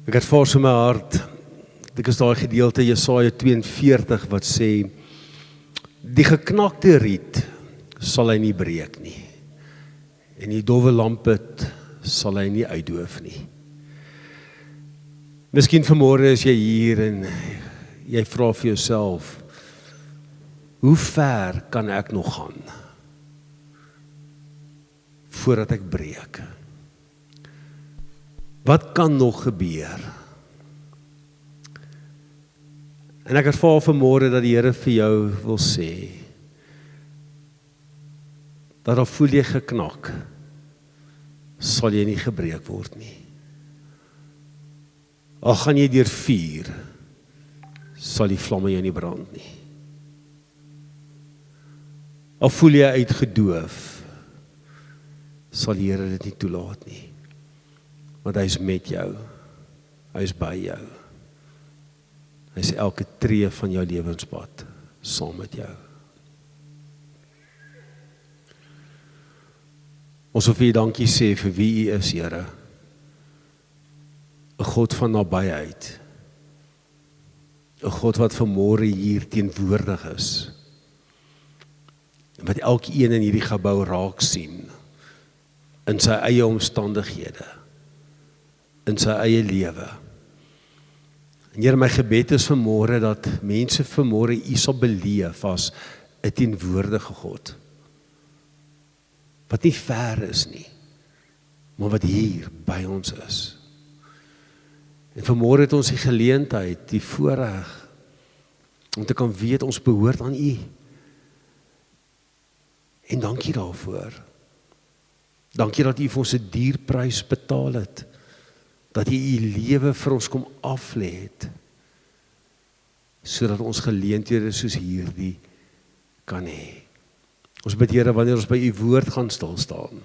Ek het vars in my hart, dit is daai gedeelte Jesaja 42 wat sê, die geknakte riet sal hy nie breek nie, en die dowwe lampet sal hy nie uitdoof nie. Miskien vanmôre is jy hier en jy vra vir jouself, hoe ver kan ek nog gaan voordat ek breek? Wat kan nog gebeur? En ek ervaar vanmôre dat die Here vir jou wil sê, dat al voel jy geknak, sal jy nie gebreek word nie. Al gaan jy deur vuur, sal die vlamme jou nie brand nie. Al voel jy uitgedoof, sal die Here dit nie toelaat nie. Want hy is met jou, hy is by jou. Hy is elke tree van jou lewenspad, saam met jou. Ons wil vir U dankie sê vir wie U is, Here. 'n God van nabyheid. 'n God wat vanmôre hier teenwoordig is. En wat elkeen in hierdie gebou raak sien, in sy eie omstandighede, in sy eie lewe. En Here, my gebed is vanmôre dat mense vanmôre U sal beleef as 'n teenwoordige God. Wat nie ver is nie, maar wat hier by ons is. En vanmôre het ons die geleentheid, die voorreg, om te kan weet ons behoort aan U. En dankie daarvoor. Dankie dat U vir ons 'n dierprys betaal het. Dat U U lewe vir ons kom aflê het, sodat ons geleenthede soos hierdie kan hê. Ons bid, Here, wanneer ons by U woord gaan stil staan,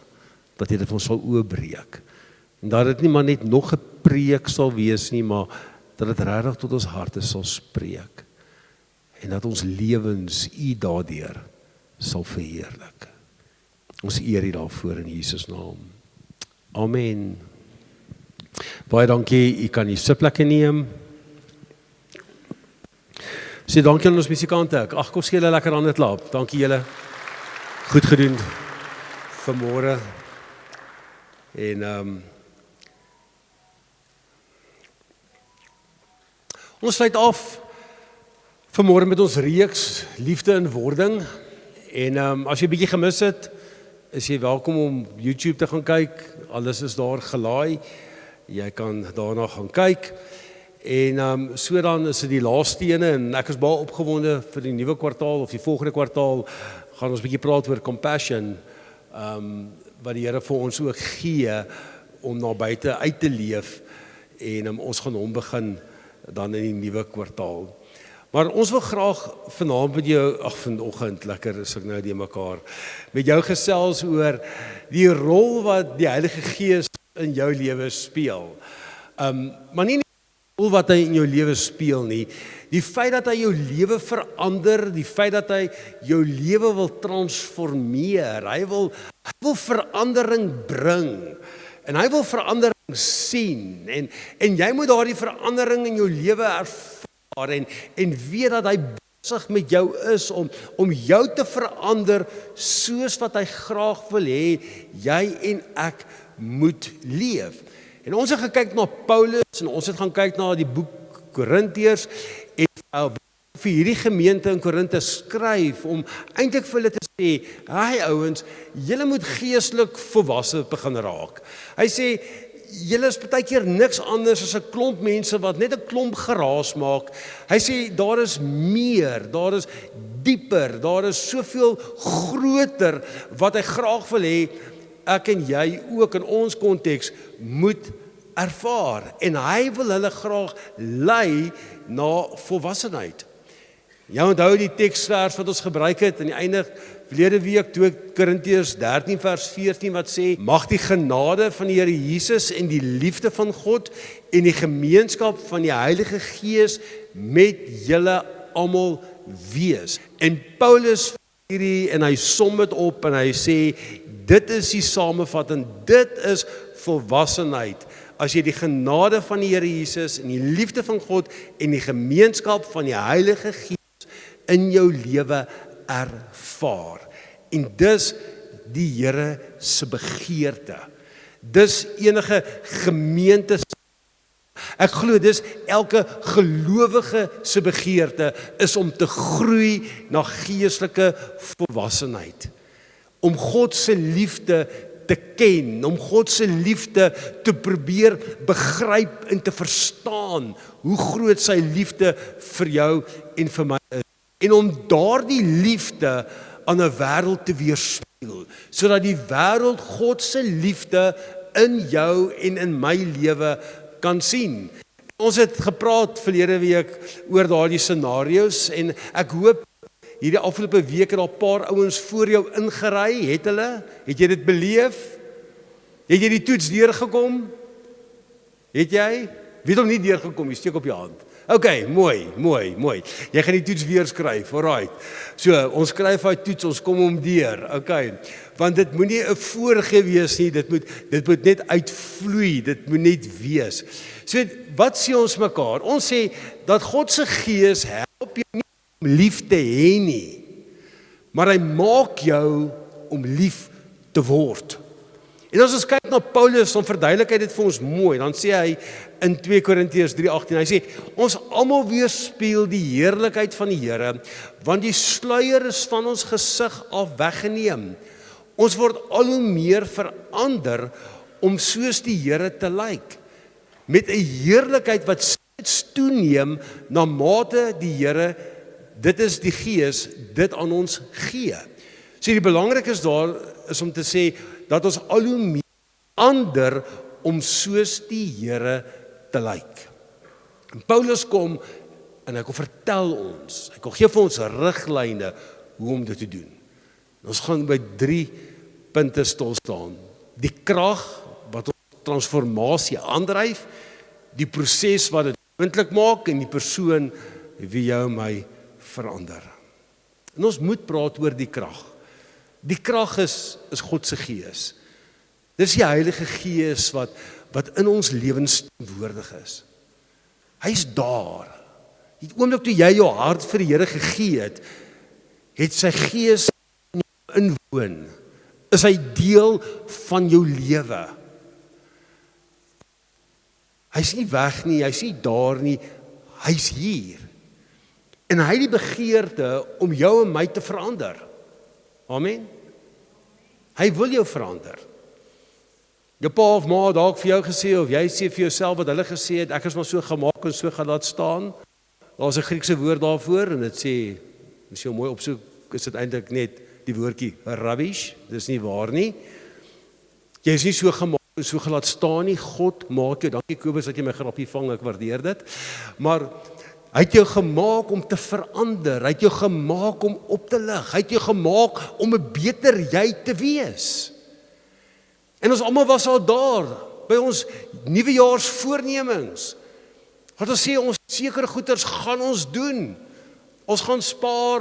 dat U dit vir ons sal oopbreek. En dat dit nie maar net nog 'n preek sal wees nie, maar dat dit regtig tot ons harte sal spreek. En dat ons lewens U daardeur sal verheerlik. Ons eer U daarvoor in Jesus naam. Amen. Baie dankie, U kan die sitplekke neem. Sê dankie aan ons musikante. Ag, kom skei julle lekker aan dit laap. Dankie julle. Goed gedoen vanmôre. En ons sluit af vanmôre met ons reeks Liefde in Wording. En as jy 'n bietjie gemis het, is jy welkom om YouTube te gaan kyk. Alles is daar gelaai. Jy kan daarna gaan kyk. En so dan is dit die laaste ene en ek is baie opgewonde vir die nuwe kwartaal of die volgende kwartaal gaan ons 'n bietjie praat oor compassion, wat die Here vir ons ook gee om na buite uit te leef en ons gaan hom begin dan in die nuwe kwartaal. Maar ons wil graag vanaand met jou, vanoggend, lekker is ek nou die mekaar, met jou gesels oor die rol wat die Heilige Gees in jou lewe speel. Maar nie die rol wat hy in jou lewe speel nie, die feit dat hy jou lewe verander, die feit dat hy jou lewe wil transformeer, hy wil verandering bring, en hy wil verandering sien, en jy moet daardie verandering in jou lewe ervaar, en weet dat hy besig met jou is, om jou te verander, soos wat hy graag wil hê, jy en ek moet leef. En ons het gekyk na Paulus, en ons het gaan kyk na die boek Korintiërs, en vir hierdie gemeente in Korinthe skryf, om eintlik vir hulle te sê, hey ouens, julle moet geestelik volwasse begin raak. Hy sê, julle is baie keer niks anders as 'n klomp mense wat net 'n klomp geraas maak. Hy sê, daar is meer, daar is dieper, daar is soveel groter, wat hy graag wil hê, ek en jy ook in ons konteks moet ervaar. En hy wil hulle graag lei na volwassenheid. Jy onthou die teksvers wat ons gebruik het aan die einde verlede week, 2 Korintiërs 13 vers 14 wat sê, mag die genade van die Here Jesus en die liefde van God en die gemeenskap van die Heilige Gees met julle almal wees. En Paulus hierdie en hy som dit op en hy sê, dit is die samevatting, dit is volwassenheid as jy die genade van die Here Jesus en die liefde van God en die gemeenskap van die Heilige Gees in jou lewe ervaar. En dis die Here se begeerte. Dis enige gemeente. Ek glo dis elke gelowige se begeerte is om te groei na geestelike volwassenheid. Om God se liefde te ken, om God se liefde te probeer begryp en te verstaan hoe groot sy liefde vir jou en vir my is. En om daardie liefde aan 'n wêreld te weerspieël, sodat die wêreld God se liefde in jou en in my lewe kan sien. Ons het gepraat verlede week oor daardie scenario's en ek hoop hierdie afgelope week het daar 'n paar ouens voor jou ingery, het hulle? Het jy dit beleef? Het jy die toets deurgekom? Het jy? Wie het hom nie deurgekom, jy steek op jou hand. OK, mooi. Jy gaan die toets weer skryf, alright. So, ons skryf daai toets, ons kom hom deur. OK. Want dit moenie 'n voorgee wees nie, dit moet net uitvloei, dit moet net wees. So, wat sê ons mekaar? Ons sê dat God se Gees help jou nie om lief te hê nie, maar hy maak jou om lief te word. En as ons kyk na Paulus, dan verduidelik hy dit vir ons mooi. Dan sê hy in 2 Korintiërs 3:18, hy sê, ons almal weerspieël die heerlikheid van die Here, want die sluier is van ons gesig af weggeneem. Ons word al hoe meer verander om soos die Here te lyk, met 'n heerlikheid wat steeds toeneem na mate die Here, dit is die Gees, dit aan ons gee. So die belangrik is daar is om te sê dat ons al hoe meer ander om soos die Here te lyk. En Paulus kom en hy kom vertel ons, hy kom gee vir ons riglyne hoe om dit te doen. En ons gaan by 3 punte stil staan. Die krag wat ons transformasie aandryf, die proses wat dit moontlik maak en die persoon wie jou en my verander. En ons moet praat oor die krag. Die krag is God se Gees. Dis die Heilige Gees wat in ons lewens teenwoordig is. Hy's daar. Die oomblik toe jy jou hart vir die Here gegee het sy Gees in jou inwoon. Is hy deel van jou lewe. Hy's nie weg nie, hy's nie daar nie, hy's hier. En hy het die begeerte om jou en my te verander. Amen. Hy wil jou verander. Jou pa of ma het dalk vir jou gesê, of jy sê vir jouself wat hulle gesê het, ek is maar so gemaak en so gaan laat staan. Daar's 'n Griekse woord daarvoor en dit sê, as jy mooi opsoek, is dit eintlik net die woordjie rubbish. Dis nie waar nie. Jy is nie so gemaak en so gelaat staan nie. God maak jou. Dankie Kobus dat jy my grappie vang, ek waardeer dit. Maar hy het jou gemaak om te verander. Hy het jou gemaak om op te lig. Hy het jou gemaak om 'n beter jy te wees. En ons almal was al daar by ons nuwejaarsvoornemings. Wat ons sê, ons sekere goeders gaan ons doen. Ons gaan spaar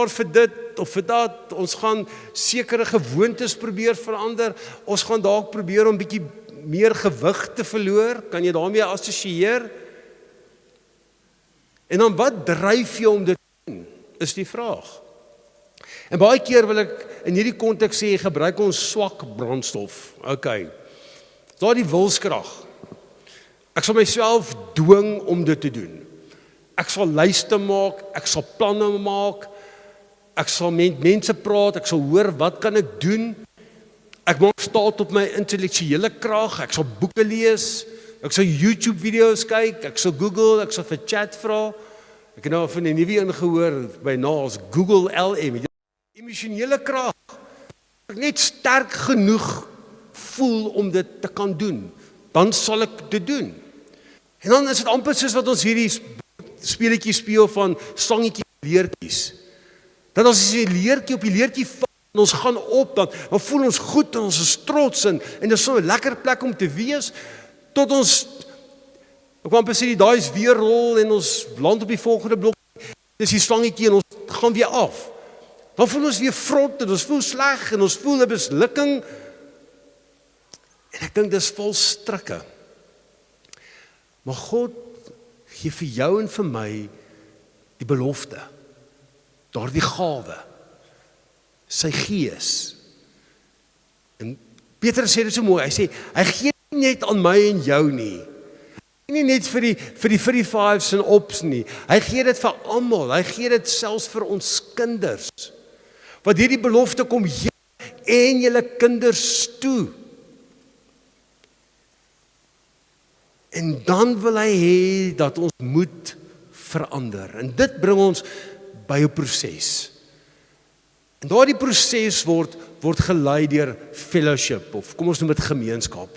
vir dit of vir dat. Ons gaan sekere gewoontes probeer verander. Ons gaan dalk probeer om bietjie meer gewig te verloor. Kan jy daarmee assosieer? En dan wat dryf jou om dit te doen, is die vraag. En baie keer wil ek in hierdie konteks sê, gebruik ons swak brandstof. OK. Daar die wilskrag. Ek sal myself dwing om dit te doen. Ek sal lyste maak, ek sal planne maak, ek sal met mense praat, ek sal hoor wat kan ek doen. Ek maak staat op my intellektuele krag, ek sal boeke lees, ek sal YouTube video's kyk, ek sal Google, ek sal vir chat vra. Ek het nou van 'n nuwe een gehoor by naas Google LM. Emosionele krag. Ek net sterk genoeg voel om dit te kan doen, dan sal ek dit doen. En dan is dit amper soos wat ons hierdie speletjie speel van slangetjie leertjies. Dat ons die leertjie op die leertjie val en ons gaan op, dan voel ons goed en ons is trots en dit is so 'n lekker plek om te wees tot ons ek kan amper sê daai is weer rol en ons land op die volgende blok. Dis die slangetjie en ons gaan weer af. Dan voel ons weer vrot en ons voel sleg en ons voel 'n mislukking. En En ek dink dis vol strikke. Maar God gee vir jou en vir my die belofte, daardie gawe, sy gees. En Petrus sê dit so mooi, hy sê, hy gee nie net aan my en jou nie, nie net vir die 45's en ops nie, hy gee dit vir almal, hy gee dit selfs vir ons kinders, wat hierdie belofte kom, en julle kinders toe. En dan wil hy hê dat ons moet verander. En dit bring ons by 'n proses. En daardie proses word gelei deur fellowship, of kom ons noem dit gemeenskap.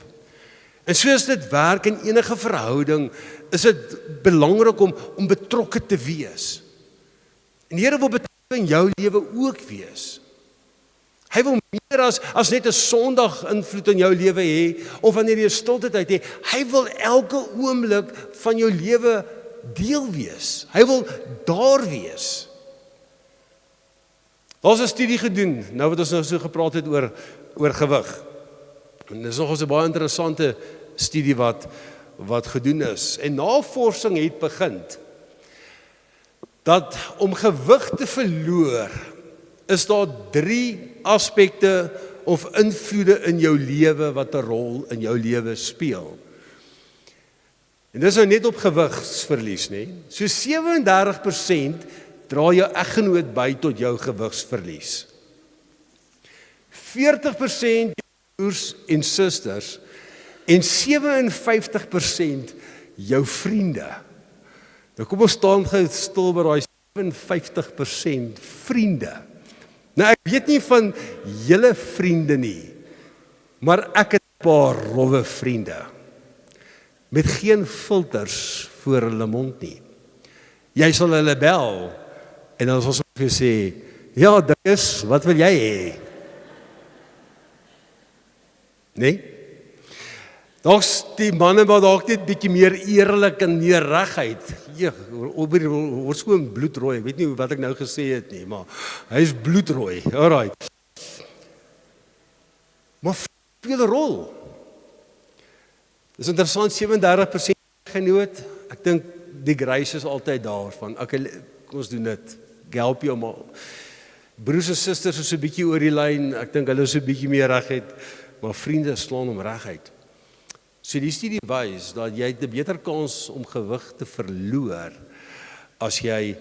En soos dit werk in enige verhouding, is dit belangrik om betrokke te wees. En die Here wil betrokke in jou lewe ook wees. Hy wil meer as net 'n Sondag invloed in jou lewe hê, of wanneer jy stilte tyd het. Hy wil elke oomblik van jou lewe deel wees. Hy wil daar wees. Daar's 'n studie gedoen, nou wat ons nou so gepraat het oor gewig. En dis nog 'n baie interessante studie wat gedoen is. En navorsing het begin dat om gewig te verloor, is daar 3 aspekte of invloede in jou lewe wat 'n rol in jou lewe speel. En dis nou net op gewigsverlies, nê? So 37% dra jou eggenoot by tot jou gewigsverlies. 40% jou broers en susters en 57% jou vriende. Nou kom ons staan gou stil by daai 57% vriende. Nou ek weet nie van julle vriende nie, maar ek het 'n paar rowwe vriende met geen filters voor hulle mond nie. Jy sal hulle bel en dan sal ons sê, ja, dit is, wat wil jy hê? Nee? Daar's die manne wat dalk net bietjie meer eerlik en meer regheid. Word skoon bloedrooi. Ek weet nie wat ek nou gesê het nie, maar hy is bloedrooi. Alright. Maar speel 'n rol. Dis interessant, 37% genoot. Ek dink die grace is altyd daar van, okay, kom ons doen dit. Ek help jou maar. Broers en susters is so 'n bietjie oor die lyn. Ek dink hulle is so 'n bietjie meer regheid, maar vriende slaan om regheid. So die studie wys dat jy 'n beter kans om gewig te verloor as jy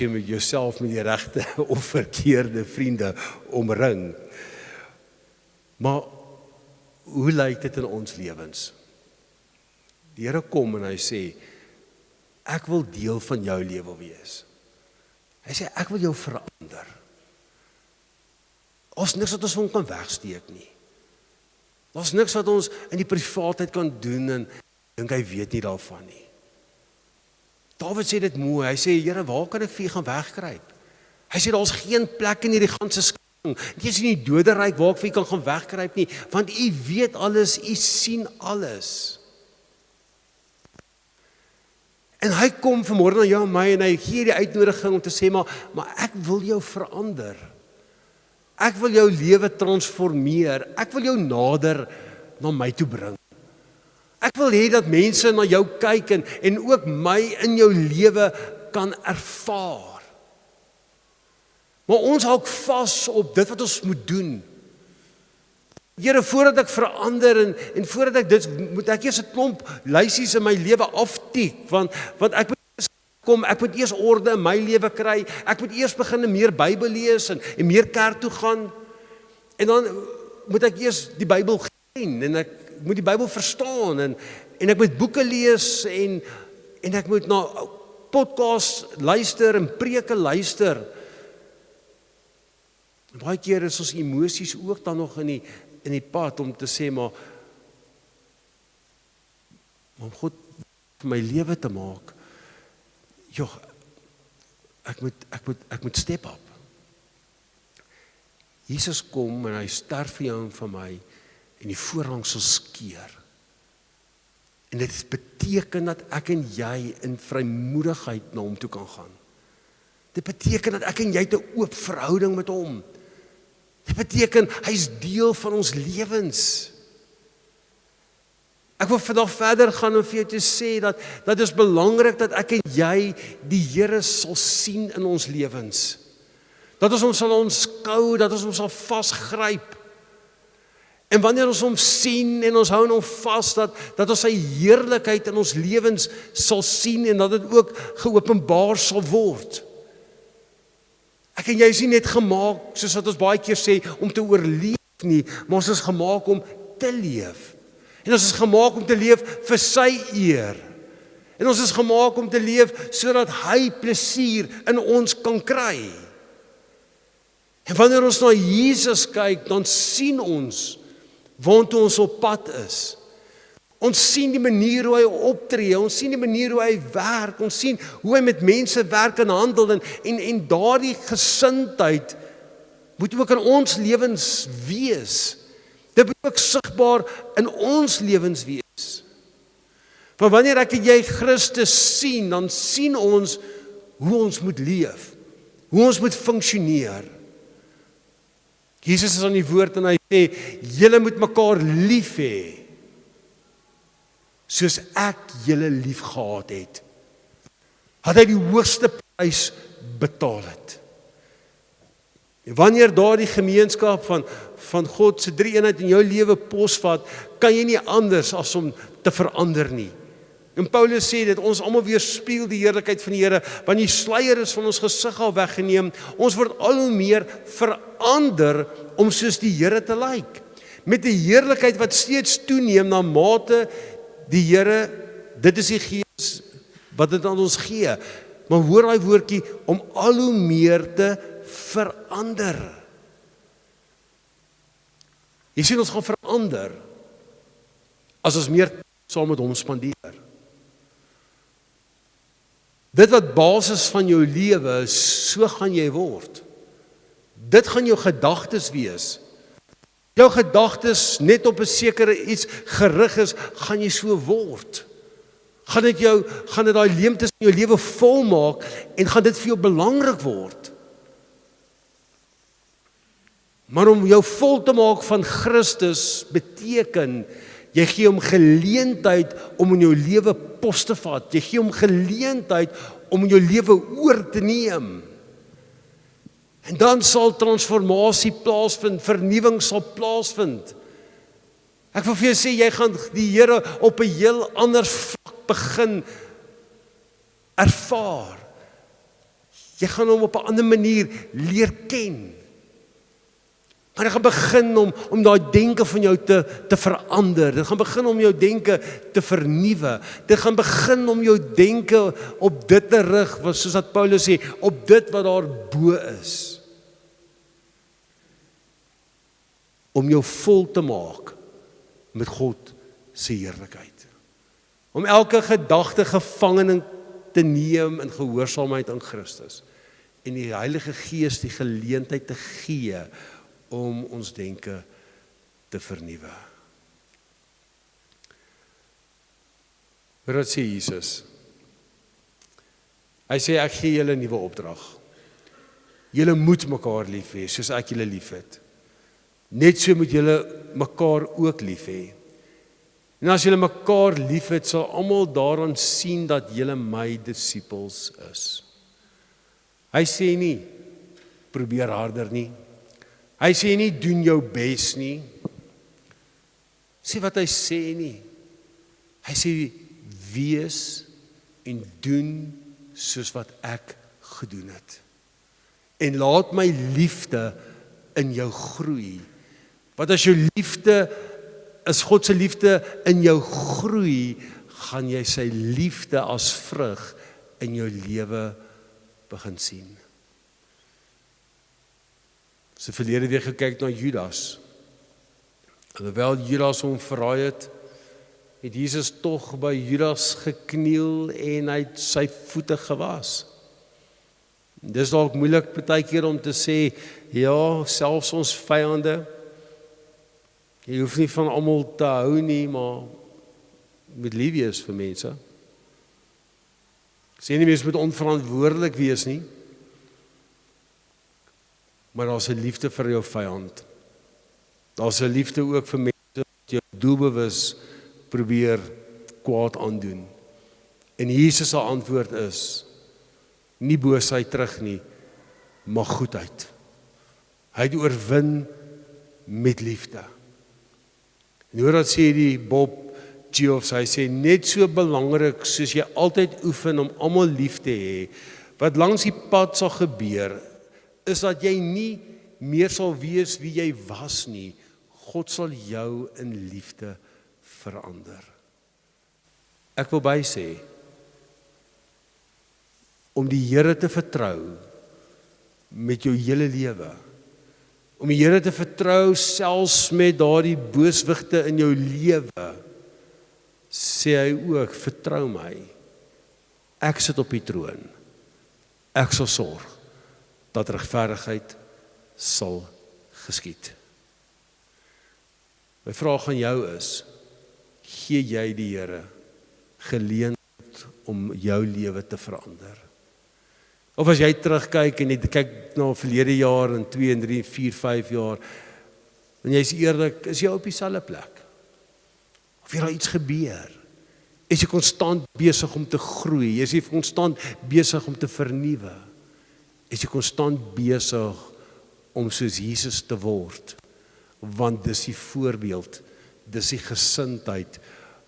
met jouself met die regte of verkeerde vriende omring. Maar hoe lyk dit in ons lewens? Die Here kom en hy sê, ek wil deel van jou lewe wees. Hy sê, ek wil jou verander. Ons niks wat ons van kan wegsteek nie. Daar's niks wat ons in die privaatheid kan doen en dink hy weet nie daarvan nie. Dawid sê dit mooi, hy sê, Here, waar kan ek vir u gaan wegkruip? Hy sê, daar's geen plek in hierdie ganse skang, jy is nie die doderyk waar ek vir u kan gaan wegkruip nie, want u weet alles, u sien alles. En hy kom vanmôre na jou en my en hy gee die uitnodiging om te sê, maar ek wil jou verander. Ek wil jou lewe transformeer. Ek wil jou nader na my toe bring. Ek wil hê dat mense na jou kyk en ook my in jou lewe kan ervaar. Maar ons hou vas op dit wat ons moet doen. Here, voordat ek verander en voordat ek dit, moet ek eers 'n klomp lysies in my lewe aftik, want ek moet eers orde in my lewe kry, ek moet eers begin meer Bybel lees en meer kerk toe gaan, en dan moet ek eers die Bybel ken, en ek moet die Bybel verstaan, en ek moet boeke lees, en ek moet na podcasts luister, en preke luister. En baie keer is ons emosies ook dan nog in die pad, om te sê, maar om God vir my lewe te maak, joh, ek moet step up. Jesus kom en hy sterf vir jou en vir my en die voorhangsel skeur. En dit beteken dat ek en jy in vrymoedigheid na hom toe kan gaan. Dit beteken dat ek en jy 'n oop verhouding met hom. Dit beteken hy is deel van ons lewens. Ek wil vandag verder gaan om vir jou te sê dat dit is belangrik dat ek en jy die Here sal sien in ons lewens. Dat ons hom sal aanskou, dat ons hom sal vasgryp. En wanneer ons hom sien en ons hou hom vas, dat ons sy heerlikheid in ons lewens sal sien en dat dit ook geopenbaar sal word. Ek en jy is nie net gemaak, soos wat ons baie keer sê, om te oorleef nie, maar ons is gemaak om te leef. En ons is gemaak om te leef vir sy eer. En ons is gemaak om te leef sodat hy plesier in ons kan kry. En wanneer ons na Jesus kyk, dan sien ons waartoe ons op pad is. Ons sien die manier hoe hy optree, ons sien die manier hoe hy werk, ons sien hoe hy met mense werk en handel en daardie gesindheid moet ook in ons lewens wees. Dit moet ook sigbaar in ons lewens wees. Want wanneer ek en jy Christus sien, dan sien ons hoe ons moet leef, hoe ons moet funksioneer. Jesus is aan die woord en hy sê, julle moet mekaar lief hê, soos ek julle lief gehad het. Het hy die hoogste prys betaal het. Wanneer daardie gemeenskap van God se drie-eenheid in jou lewe posvat, kan jy nie anders as om te verander nie. En Paulus sê dat ons almal weerspieël die heerlikheid van die Here, want die sluier is van ons gesig al weggeneem. Ons word al hoe meer verander om soos die Here te lyk. Met 'n heerlikheid wat steeds toeneem na mate die Here, dit is die Gees wat dit aan ons gee. Maar hoor daai woordjie, om al hoe meer te verander. Jy sien, ons gaan verander as ons meer saam met hom spandeer. Dit wat basis van jou lewe is, so gaan jy word. Dit gaan jou gedagtes wees. Jou gedagtes net op 'n sekere iets gerig is, gaan jy so word. Gaan dit daai leemtes in jou lewe volmaak en gaan dit vir jou belangrik word. Maar om jou vol te maak van Christus beteken, jy gee hom geleentheid om in jou lewe pos te vat. Jy gee hom geleentheid om in jou lewe oor te neem. En dan sal transformasie plaasvind, vernuwing sal plaasvind. Ek wil vir jou sê, jy gaan die Here op 'n heel ander vlak begin ervaar. Jy gaan hom op 'n ander manier leer ken. Maar dit gaan begin om daai denke van jou te verander. Dit gaan begin om jou denke te vernuwe. Dit gaan begin om jou denke op dit te rig, soos wat Paulus sê, op dit wat daar bo is. Om jou vol te maak met God se heerlikheid. Om elke gedagte gevangen te neem in gehoorsaamheid aan Christus. En die Heilige Gees die geleentheid te gee om ons denke te vernuwe. Wat sê Jesus? Hy sê, ek gee julle 'n nuwe opdrag. Julle moet mekaar lief hê, soos ek julle lief het. Net so moet julle mekaar ook lief hê. En as julle mekaar lief het, sal almal daaraan sien dat julle my disippels is. Hy sê nie, probeer harder nie. Hy sê nie, doen jou bes nie. Sê wat hy sê nie. Hy sê, wees en doen soos wat ek gedoen het. En laat my liefde in jou groei. Want as jou liefde, as God se liefde in jou groei, gaan jy sy liefde as vrug in jou lewe begin sien. Sy verlede weer gekyk na Judas. Alhoewel Judas hom verraai het Jesus tog by Judas gekniel en hy het sy voete gewas. Dis dalk moeilik partykeer om te sê, ja, selfs ons vyande, jy hoef nie van almal te hou nie, maar moet lief wees vir mense. Sê nie mens moet onverantwoordelik wees nie, maar daar's 'n liefde vir jou vyand. Daar's 'n liefde ook vir mense wat jou doelbewus probeer kwaad aandoen. En Jesus se antwoord is, nie boosheid terug nie, maar goedheid. Hy het oorwin met liefde. En hoor wat sê die Bob Geoffs, hy sê, net so belangrik soos jy altyd oefen om almal lief te hê, wat langs die pad sal gebeur, is dat jy nie meer sal wees wie jy was nie. God sal jou in liefde verander. Ek wil by sê, om die Here te vertrou met jou hele lewe, om die Here te vertrou selfs met daardie booswigte in jou lewe, sê hy ook, vertrou my, ek sit op die troon, ek sal sorg, dat regverdigheid sal geskied. My vraag aan jou is, gee jy die Here geleentheid om jou lewe te verander? Of as jy terugkyk en jy kyk na verlede jaar en 2 en 3, 4, 5 jaar, en jy is eerlik, is jy op dieselfde plek? Of het daar iets gebeur? Is jy konstant besig om te groei? Is jy konstant besig om te vernuwe? Is jy konstant besig om soos Jesus te word? Want dis die voorbeeld, dis die gesindheid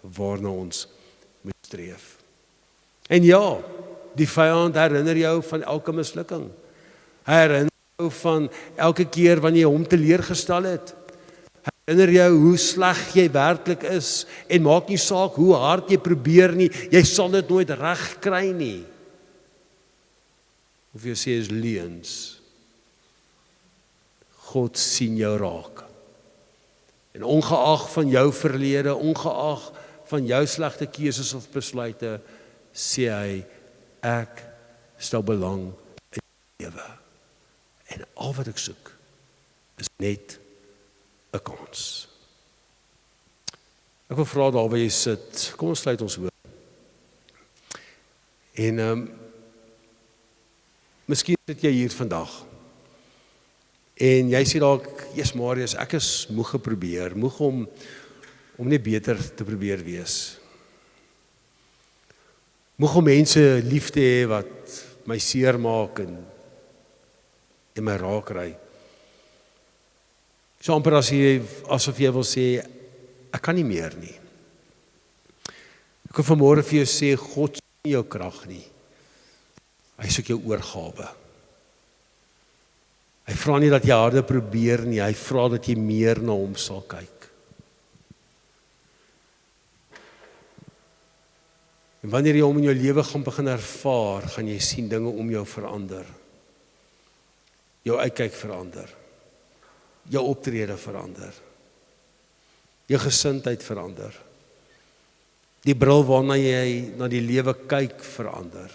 waarna ons moet streef. En ja, die vyand herinner jou van elke mislukking. Hy herinner jou van elke keer wanneer jy hom teleurgestel het. Hy herinner jou hoe sleg jy werklik is en maak nie saak hoe hard jy probeer nie, jy sal dit nooit reg kry nie. Of jy sê is leuns. God sien jou raak. En ongeag van jou verlede, ongeag van jou slegte keuses of besluite, sê hy, ek stel belang in jou lewe. En al wat ek soek, is net 'n kans. Ek wil vra daar waar jy sit, kom ons sluit ons oë. En miskien sit jy hier vandag, en jy sê dalk, Jesus Marius, ek is moeg geprobeer, moeg om net beter te probeer wees. Moeg om mense lief te hê wat my seer maak en my raak ry. So amper asof jy wil sê, ek kan nie meer nie. Ek wil vanmôre vir jou sê, God soek nie jou krag nie. Hy soek jou oorgawe. Hy vra nie dat jy harder probeer nie, hy vra dat jy meer na hom sal kyk. En wanneer jy hom in jou lewe gaan begin ervaar, gaan jy sien dinge om jou verander. Jou uitkyk verander. Jou optrede verander. Jou gesindheid verander. Die bril waarna jy na die lewe kyk verander.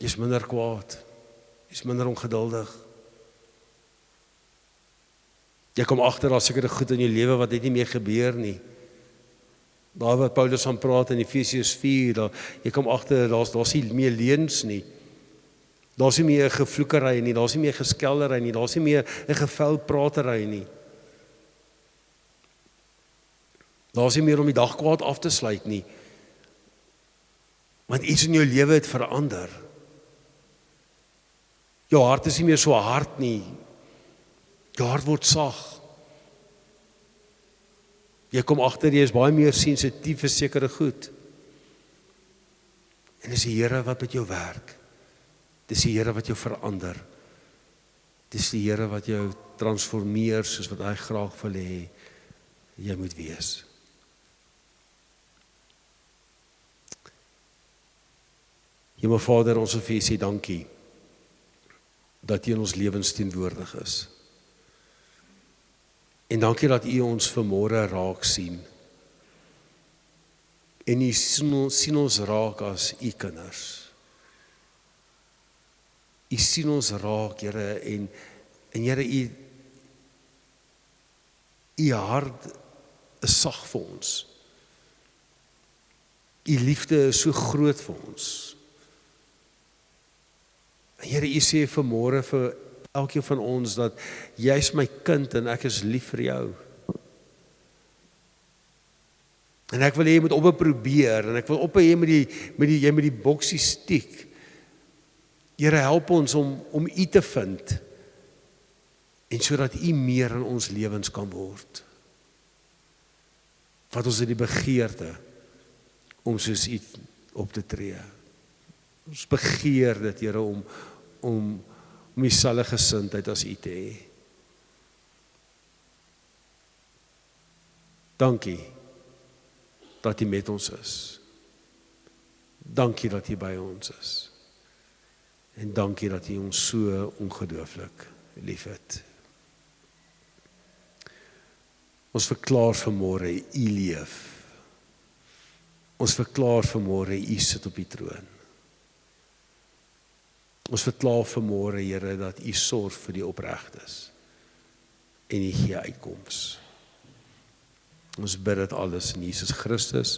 Jy's minder kwaad. Jy's minder ongeduldig. Jy kom agter daar sekere goed in jou lewe wat net nie meer gebeur nie. Daar wat Paulus van praat in Efesiërs 4, jy kom agter, daar's nie meer leuns nie. Daar's nie meer gevloekery nie, daar's nie meer geskeldery nie, daar's nie meer 'n gevelpratery nie. Daar's nie meer om die dag kwaad af te sluit nie. Want iets in jou lewe het verander. Jou hart is nie meer so hard nie. Jou hart word sag. Jy kom agter, jy is baie meer sensitief vir sekere goed. En dis die Here wat met jou werk. Dis die Here wat jou verander. Dis die Here wat jou transformeer soos wat hy graag wil hê jy moet wees. Hemel Vader, ons wil vir U sê dankie dat U in ons lewens teenwoordig is. En dankie dat U ons vanmôre raak sien. En U sien ons raak as U kinders. U sien ons raak, Here, en Here, U hart is sag vir ons. U liefde is so groot vir ons. En Here, U sê vanmôre vir elkeen van ons dat jy is my kind en ek is lief vir jou. En ek wil hê jy moet ophou probeer, en ek wil ophou jy met die boksie stiek. Here, help ons om U te vind, en sodat U meer in ons lewens kan word. Wat ons in die begeerte om soos U op te tree. Ons begeer dit, Here, om dieselfde gesindheid as U te hê. Dankie dat U met ons is. Dankie dat U by ons is. En dankie dat U ons so ongelooflik liefhet. Ons verklaar vanmôre U leef. Ons verklaar vanmôre U sit op die troon. Ons verklaar vanmôre, Here, dat U sorg vir die opregtes en U gee uitkoms. Ons bid dit alles in Jesus Christus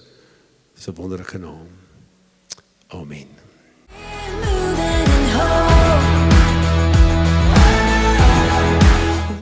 se wonderlike naam. Amen.